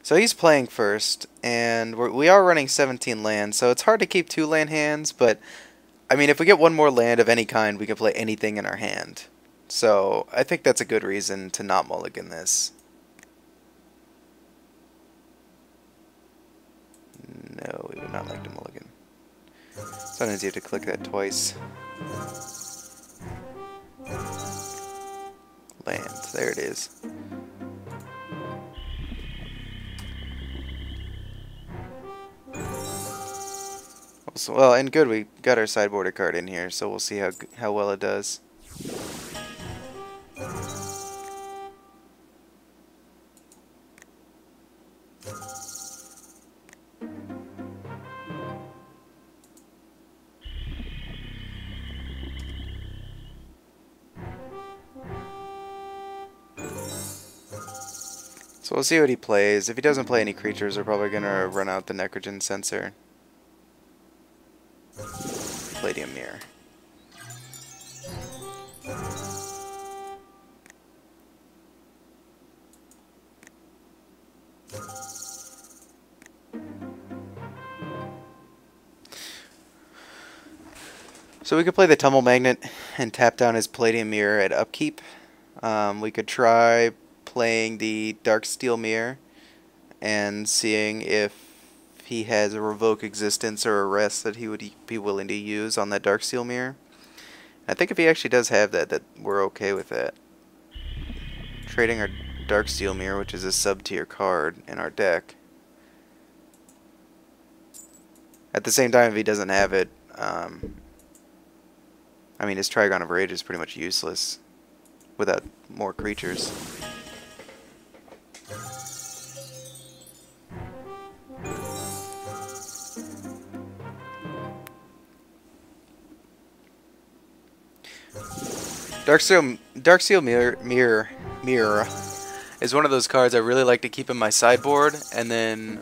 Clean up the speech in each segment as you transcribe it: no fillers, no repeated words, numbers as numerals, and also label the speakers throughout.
Speaker 1: So he's playing first, and we are running 17 lands, so it's hard to keep 2 land hands, but I mean, if we get one more land of any kind, we can play anything in our hand. So I think that's a good reason to not mulligan this. No, we would not like to mulligan. Sometimes you have to click that twice. Land, there it is. So, well, and good, we got our sideboarded card in here, so we'll see how well it does. So we'll see what he plays. If he doesn't play any creatures, we're probably going to run out the Necrogen Sensor. Palladium Mirror. So we could play the Tumble Magnet and tap down his Palladium Mirror at upkeep. We could try playing the Darksteel Mirror and seeing if he has a Revoke Existence or Arrest that he would be willing to use on that Darksteel Mirror. I think if he actually does have that, we're okay with that. Trading our Darksteel Mirror, which is a sub-tier card in our deck. At the same time, if he doesn't have it, I mean, his Trigon of Rage is pretty much useless without more creatures. Darksteel Mirror is one of those cards I really like to keep in my sideboard, and then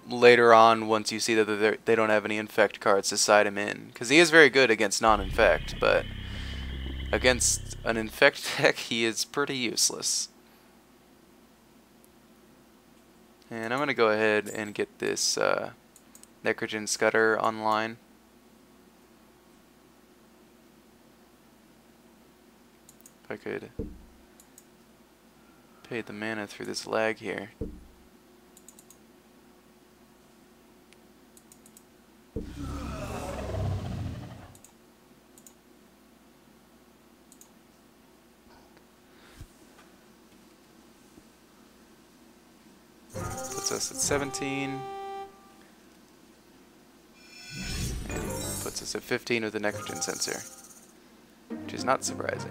Speaker 1: later on, once you see that they don't have any infect cards, to side him in, because he is very good against non-infect, but against an infect deck he is pretty useless. And I'm going to go ahead and get this Necrogen Scudder online. If I could pay the mana through this lag here. Puts us at 17. And puts us at 15 with the Necrogen Sensor, which is not surprising.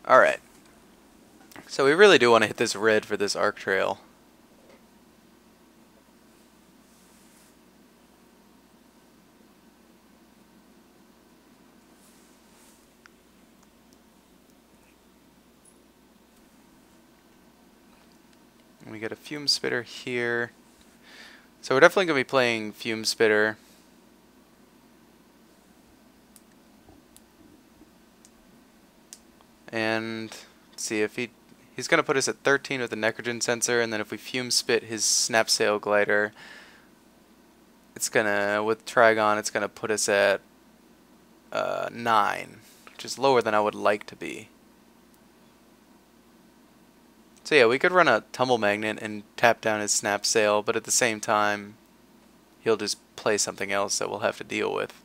Speaker 1: Alright. So we really do want to hit this red for this Arc Trail. And we get a Fume Spitter here. So we're definitely going to be playing Fume Spitter. And let's see if he's going to put us at 13 with the Necrogen Sensor, and then if we Fume Spit his Snapsail Glider, it's going to, with Trigon, it's going to put us at 9, which is lower than I would like to be. So yeah, we could run a Tumble Magnet and tap down his Snapsail, but at the same time, he'll just play something else that we'll have to deal with.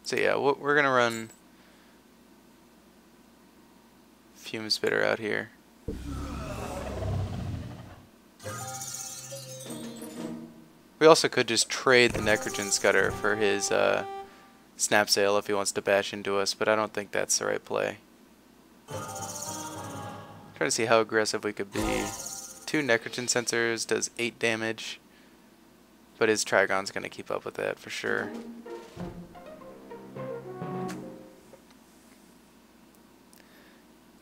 Speaker 1: So yeah, we're going to run Fume Spitter out here. We also could just trade the Necrogen Scudder for his Snapsail if he wants to bash into us, but I don't think that's the right play. Trying to see how aggressive we could be. 2 Necrogen Sensors does 8 damage, but his Trigon's going to keep up with that for sure.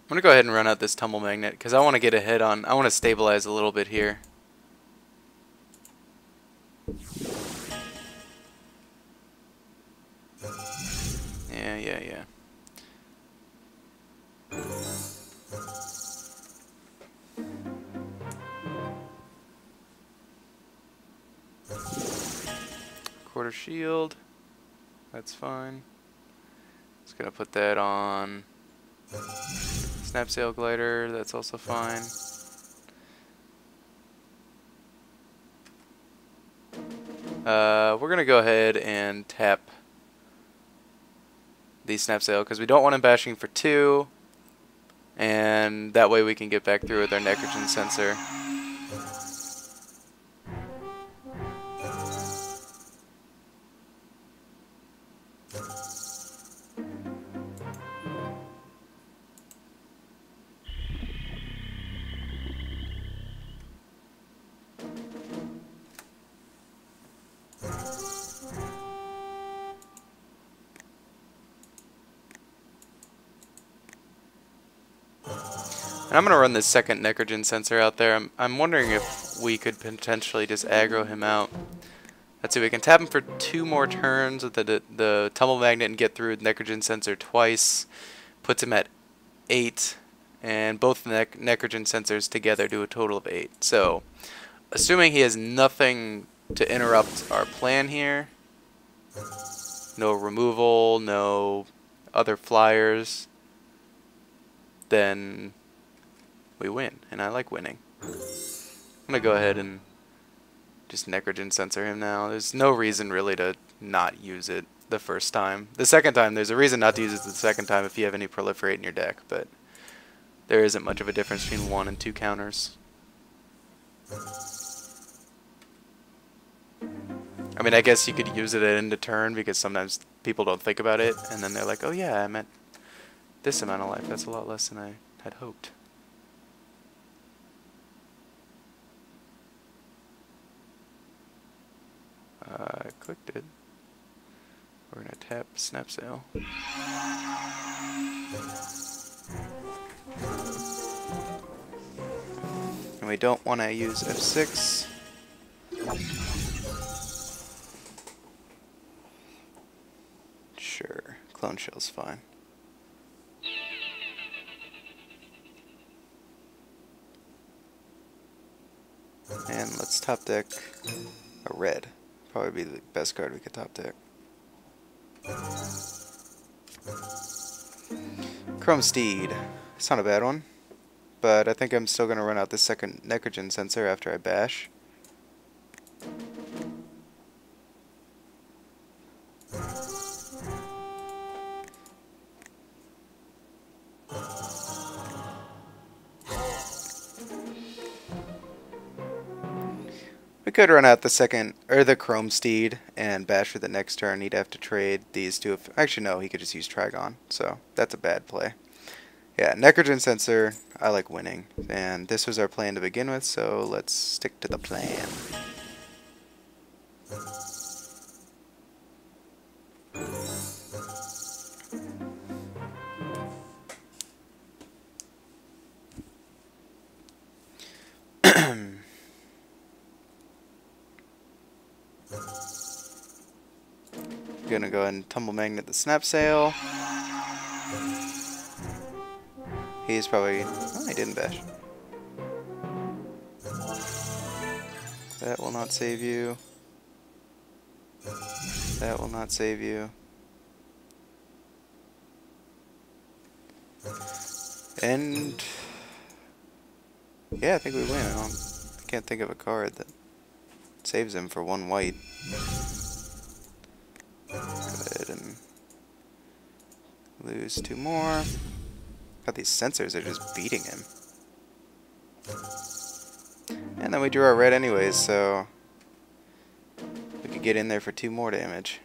Speaker 1: I'm going to go ahead and run out this tumble magnet because I want to get a hit on, I want to stabilize a little bit here. Yeah. Quarter shield. That's fine. Just gonna put that on snap sail glider. That's also fine. We're gonna go ahead and tap the snap sail because we don't want him bashing for 2, and that way we can get back through with our nitrogen sensor. And I'm going to run this second nitrogen sensor out there. I'm wondering if we could potentially just aggro him out. Let's see, we can tap him for 2 more turns with the tumble magnet and get through the nitrogen sensor twice. Puts him at 8, and both the nitrogen sensors together do a total of 8. So, assuming he has nothing to interrupt our plan here, no removal, no other flyers, then we win, and I like winning. I'm gonna go ahead and just nitrogen sensor him now. There's no reason really to not use it the first time. The second time, there's a reason not to use it the second time if you have any proliferate in your deck, but there isn't much of a difference between 1 and 2 counters. I mean, I guess you could use it at end of turn because sometimes people don't think about it, and then they're like, oh yeah, I'm at this amount of life. That's a lot less than I had hoped. I clicked it. We're going to tap snap sail. And we don't want to use F6. Sure, clone shell's fine. And let's top deck a red. Probably be the best card we could top deck. Chrome Steed. It's not a bad one, but I think I'm still going to run out the second nitrogen sensor after I bash. We could run out the second, or the Chrome Steed, and bash for the next turn. He'd have to trade these two. Actually, no, he could just use Trigon, so that's a bad play. Yeah, nitrogen sensor, I like winning. And this was our plan to begin with, so let's stick to the plan. Gonna go ahead and tumble magnet the snap sail. He's probably, oh, he didn't bash. That will not save you. That will not save you. And yeah, I think we win. I can't think of a card that saves him for 1 white. Go ahead and lose 2 more. God, these sensors are just beating him. And then we drew our red anyways, so we could get in there for 2 more damage.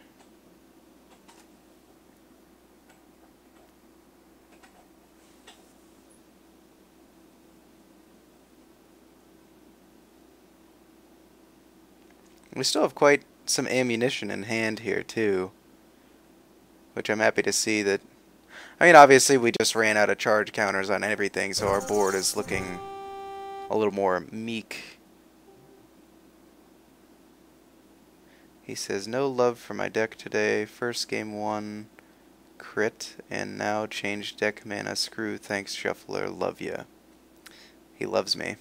Speaker 1: We still have quite some ammunition in hand here too, which I'm happy to see that. I mean, obviously we just ran out of charge counters on everything, so our board is looking a little more meek. He says, no love for my deck today. First game 1 crit, and now change deck mana. Screw, thanks Shuffler, love ya. He loves me.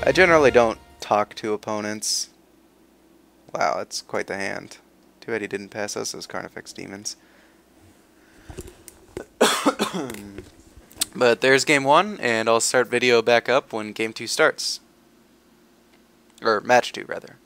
Speaker 1: I generally don't talk to opponents. Wow, that's quite the hand. Too bad he didn't pass us those Carnifex Demons. But there's game 1, and I'll start video back up when game 2 starts. Or match 2, rather.